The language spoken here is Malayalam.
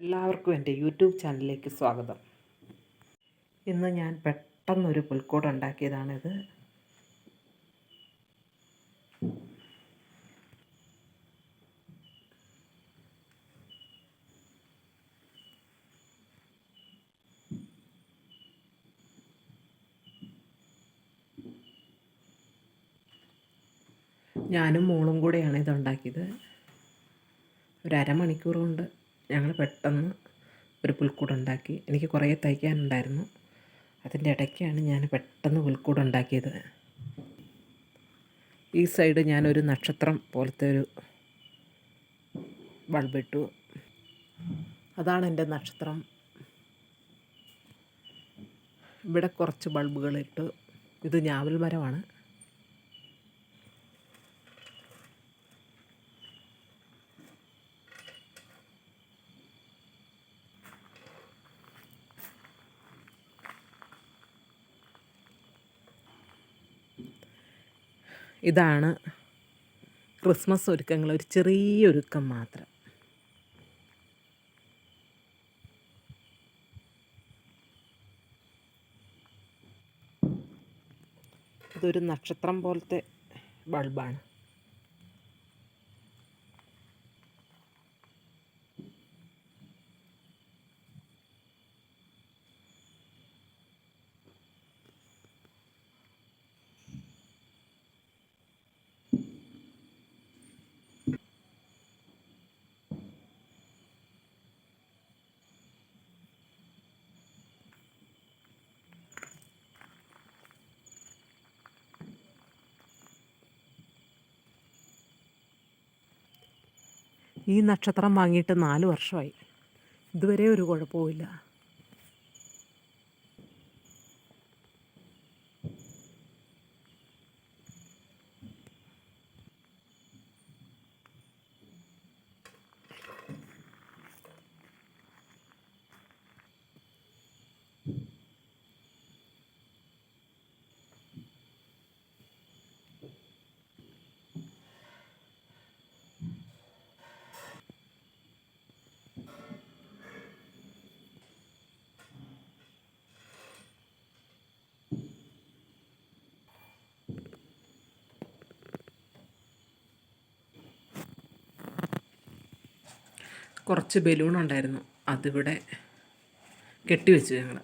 എല്ലാവർക്കും എൻ്റെ യൂട്യൂബ് ചാനലിലേക്ക് സ്വാഗതം. ഇന്ന് ഞാൻ പെട്ടെന്നൊരു പുൽക്കൂട് ഉണ്ടാക്കിയതാണിത്. ഞാനും മോളും കൂടെയാണ് ഇതുണ്ടാക്കിയത്. ഒരു അരമണിക്കൂർ കൊണ്ട് ഞങ്ങൾ പെട്ടെന്ന് ഒരു പുൽക്കൂട് ഉണ്ടാക്കി. എനിക്ക് കുറേ തയ്ക്കാനുണ്ടായിരുന്നു. അതിൻ്റെ ഇടയ്ക്കാണ് ഞാൻ പെട്ടെന്ന് പുൽക്കൂട് ഉണ്ടാക്കിയത്. ഈ സൈഡ് ഞാനൊരു നക്ഷത്രം പോലത്തെ ഒരു ബൾബിട്ടു. അതാണ് എൻ്റെ നക്ഷത്രം. ഇവിടെ കുറച്ച് ബൾബുകളിട്ടു. ഇത് ഞാവൽ മരമാണ്. ഇതാണ് ക്രിസ്മസ് ഒരുക്കങ്ങൾ, ഒരു ചെറിയ ഒരുക്കം മാത്രം. ഇതൊരു നക്ഷത്രം പോലത്തെ ബൾബാണ്. ഈ നക്ഷത്രം വാങ്ങിയിട്ട് 4 വർഷമായി. ഇതുവരെ ഒരു കുഴപ്പവുമില്ല. കുറച്ച് ബലൂൺ ഉണ്ടായിരുന്നു, അതിവിടെ കെട്ടിവെച്ചു ഞങ്ങൾ.